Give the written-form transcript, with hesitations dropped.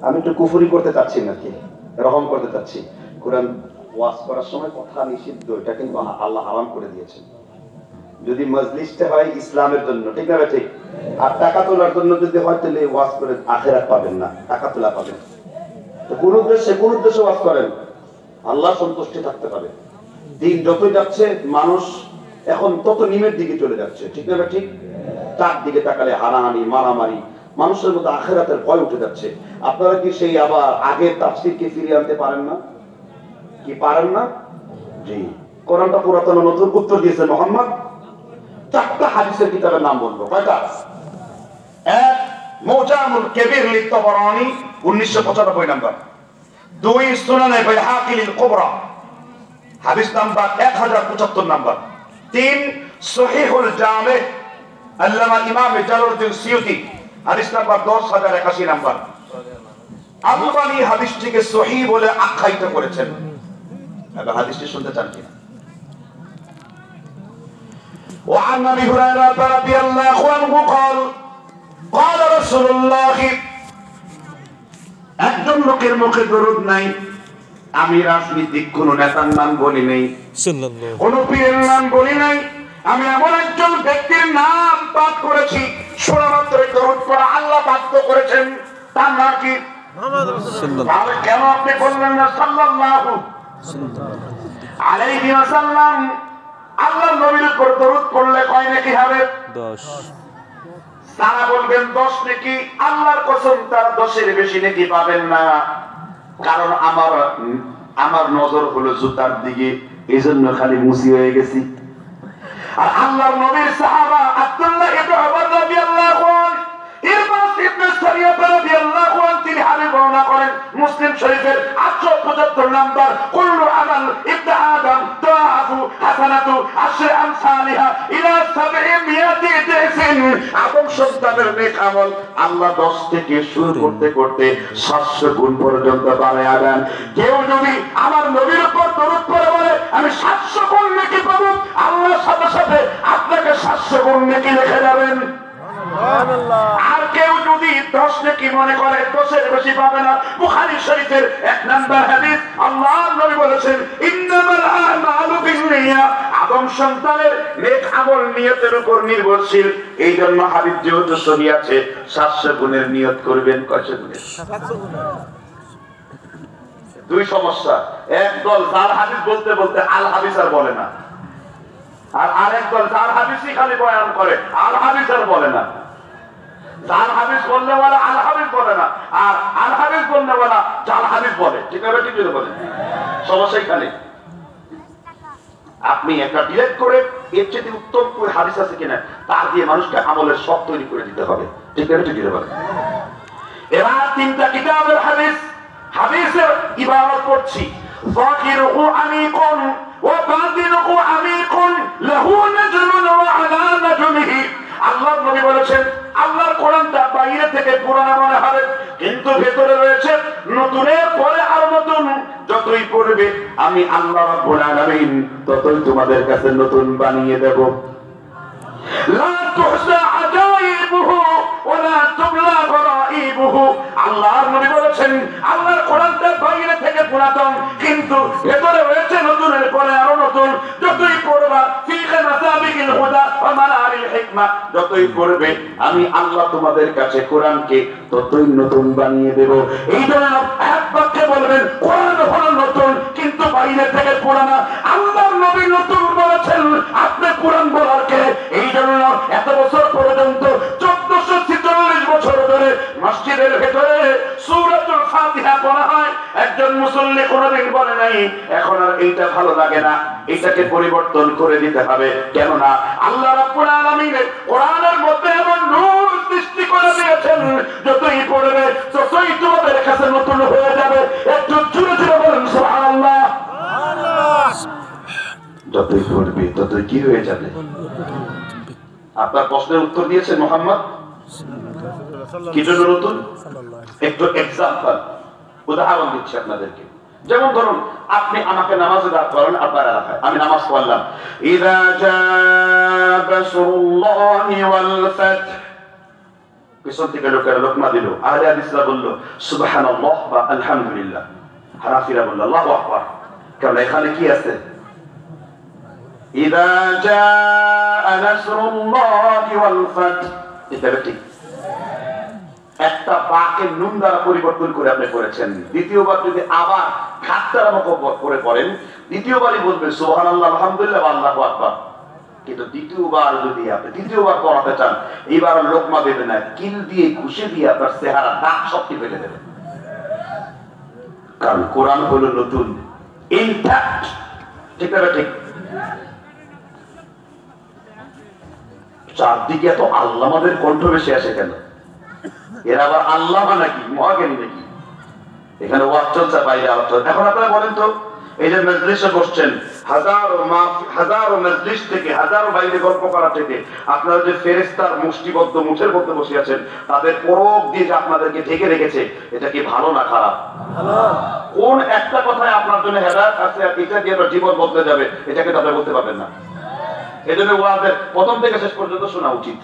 আমি একটু কুফরি করতে চাচ্ছি নাকি, রহম করতে চাচ্ছি। কোরআন ওয়াজ করার সময় কথা নিষিদ্ধ, এটা কিন্তু আল্লাহ হারাম করে দিয়েছেন। যদি মজলিসটা হয় ইসলামের জন্য, ঠিক না ঠিক, আর টাকা তোলার জন্য যদি হয় তাহলে ওয়াজ করে আখিরাত পাবেন না, টাকা তোলা পাবেন। তো কোন উদ্দেশ্যে ওয়াজ করেন? আল্লাহ সন্তুষ্টি থাকতে পারে। দিন যতই যাচ্ছে মানুষ এখন তত নিমের দিকে চলে যাচ্ছে, ঠিক না ঠিক। তার দিকে তাকালে হানাহানি, মারামারি, মানুষের মধ্যে আখিরাতের ভয় উঠে যাচ্ছে। আপনারা কি সেই আবার আগের তাফসীরকে ফিরিয়ে আনতে পারেন না? কি পারেন না? জি, কোরআনটা পুরাতন নতুন উত্তর দিয়েছে মোহাম্মদ। 4টা হাদিসের কিতাবের নাম বলবো। কয়টা? এক, মুজামুল কবির লিত-তাবরানী 1995 নাম্বার। 2, সুনানে বাইহাকী আল-কুবরা হাদিস নাম্বার 1075 নাম্বার। 3, সহিহুল জামি আল্লামা ইমাম জালালউদ্দিন সিয়ুতি হাদিস নাম্বার 10081 নাম্বার। আলবানী হাদিসটিকে সহিহ বলে আখ্যায়িত করেছেন। এবার হাদিসটি শুনতে চান কিনা? وعن ابي هريره رضي الله عنه قال قال رسول الله একজন লোকের মুখে দরুদ নাই, আমি রাজনীতিক কোন নেতার নাম বলি নাই, কোন পীরের নাম বলি নাই, আমি এমন একজন ব্যক্তির নাম পাঠ করেছি শোনা মাত্রই দরুদ পড়া আল্লাহ বাধ্য করেছেন। তার নাম কি? তাহলে কেন আপনি বললেন না সাল্লাল্লাহু আলাইহি ওয়াসাল্লাম? আল্লাহর নবীর উপর দরুদ পড়লে কয় নেকি হবে? 10। তারা বলবেন 10 নেকি। আল্লাহর কসম তারা 10-এর বেশি নেকি পাবেন না। কারণ আমার নজর হলো জুতার দিকে, এইজন্য খালি মুসি হয়ে গেছি। আর আল্লাহর নবীর সাহাবা আব্দুল্লাহ ইবনে উমর রাদিয়াল্লাহু আনহু, ইরবাস ইবনে সারিয়া রাদিয়াল্লাহু আনহু তিনি হাদিস বর্ণনা করেন মুসলিম শরীফের 875 নাম্বার। কুল্লু আমাল ইবনে আদম তাআফু হাসানাতু আশরি আমসালিহা ইলা 700 দিন। আদম সন্তানের নেক আমল আল্লাহ 10 থেকে শুরু করতে করতে 700 গুণ পর্যন্ত বাড়ায়া দেন। কেউ যদি আমার নবীর উপর দরুদ পড়ে বলে আমি 700 গুণ নেকি পাবো, আল্লাহর সাথে সাথে আপনাকে 700 গুণ নেকি লিখে যাবেন। আর কেউ যদি 10 নেকি মনে করে 10-এর বেশি পাবে না। বুখারী শরীফের 1 নাম্বার হাদিস, আল্লাহর নবী বলেছেন ইন্নামাল আমালু বিন্নিয়াত। আদম সন্তানের নেক আমল নিয়তের উপর নির্ভরশীল। এই জন্য হাদিস যেহেতু সহিহ আছে 700 গুণের নিয়ত করবেন। কয়শো গুণের? 700 গুণ। দুই সমস্যা, একদল যার হাদিস বলতে বলতে আল হাদিস আর বলে না, আর আরেক দল যার হাদিসই খালি বয়ান করে আল হাদিস আর বলে না। যার হাদিস বললে বলে আল হাদিস বলে না, আর আল হাদিস বললে বলে জাল হাদিস বলে। ঠিক আছে, ঠিক বলে সমস্যাই খালি। আপনি একটা ডিলেট করে এর চেয়ে উত্তম কোন হাদিস আছে কিনা তার দিয়ে মানুষকে আমলের শখ তৈরি করে দিতে হবে। ঠিক আছে, ঠিক বলে। এবার 3টা কিতাবের হাদিসের ইবারত পড়ছি। যাকিরুহু আমিকুন ওয়া বাতিনুহু আমিকুন লাহু নাজমুন ওয়া আলা নাজমিহি। আল্লাহর নবী বলেছেন আল্লাহর কোরআনটা বাইরে থেকে পুরানো মনে হবে, কিন্তু ভেতরে রয়েছে নতুনের পরে আর নতুন। যতই পড়বে আমি আল্লাহ রাব্বুল আলামিন ততই তোমাদের কাছে নতুন বানিয়ে দেব। লা তুহসা আজাইবুহু ওয়া লা তুবলা গরাইবুহু। আল্লাহর নবী বলেছেন আল্লাহর কোরআনটা বাইরে থেকে পুরাতন, কিন্তু ভেতরে রয়েছে নতুনের পরে আরো নতুন। যতই পড়বা ফিখা মাসাবিকিল হুদা ওয়া মানারিল হিকমা, যতই পড়বে আমি আল্লাহ তোমাদের কাছে কোরআনকে ততই নতুন বানিয়ে দেব। এই জন্য এক বাক্যে বলবেন কোরআন হলো নতুন, কিন্তু বাইরে থেকে পুরানা। আল্লাহর নবী নতুন বলেছেন, আপনি কোরআন বলার কে? এই জন্য এত বছর পর্যন্ত 1446 বছর ধরে মসজিদের ভেতরে সূরাতুল ফাতিহা পড়া হয়, একজন মুসল্লি কোনদিন বলে নাই এখন আর এইটা ভালো লাগে না, এটাকে পরিবর্তন করে দিতে হবে। কেননা আল্লাহ রাব্বুল আলামিন কোরআনের মধ্যে এমন নূর সৃষ্টি করে দিয়েছেন, যতই পড়বে ততই তোমাদের কাছে নতুন হয়ে যাবে। একটু জোরে জোরে বলুন সুবহানাল্লাহ। যতই পড়বে ততই কি হয়ে যাবে? আপনার প্রশ্নের উত্তর দিয়েছেন মুহাম্মদ। কি জন্য নতুন? একটু এক্সাম্পল, উদাহরণ দিচ্ছি আপনাদেরকে। যেমন ধরুন আপনি আমাকে নামাজে দাঁড় করেন আপনার এলাকায়, আমি নামাজ পড়লাম। ইযা জাআ বাসরুল্লাহি ওয়াল ফাতহ, পিছন থেকে লোকেরা লোকমা দিল, আহলে হাদিসরা বলল সুবহানাল্লাহ বা আলহামদুলিল্লাহ, হানাফিরা বলল আল্লাহু আকবার। কারণ এখানে কি আছে? ইযা জাআ নাসরুল্লাহি ওয়াল ফাত, এটা ঠিক। একটা বাকে নুন দ্বারা পরিবর্তন করে আপনি করেছেন, দ্বিতীয়বার যদি আবার খাত দ্বারা করে করেন, দ্বিতীয়বারই বলবেন সুবহানাল্লাহ আলহামদুলিল্লাহ বা আল্লাহু আকবার। কিন্তু দ্বিতীয়বার যদি আপনি দ্বিতীয়বার পড়াতে চান, এইবার লোকমা দেবেন না, কিল দিয়ে ঘুষে দিয়ে আপনার চেহারা দাঁত শক্তি ফেলে দেবেন। কারণ কোরআন হলো নতুন, ইনট্যাক্ট, ঠিক না ঠিক? চারদিকে এত আল্লামাদের কণ্ঠ বেশি আসে কেন? এরা আবার আল্লামা নাকি, মহাজ্ঞানী নাকি? এখানে ওয়াজ চলছে, বাইরে আওয়াজ চলছে। এখন আপনারা বলেন তো, এই যে মজলিসে বসছেন, হাজারো মজলিস থেকে, হাজারো বাইরে গল্প করা থেকে আপনারা যে ফেরেশতার মুষ্টিবদ্ধ মুঠের মধ্যে বসে আছেন, তাদের পরক দিয়ে যে আপনাদেরকে ঢেকে রেখেছে, এটা কি ভালো না খারাপ? কোন একটা কথায় আপনার জন্য হেদায়েত আছে আর এটা দিয়ে আপনার জীবন বদলে যাবে, এটাকে তো আপনি বলতে পারবেন না। এই জন্য ওয়াজের প্রথম থেকে শেষ পর্যন্ত শোনা উচিত।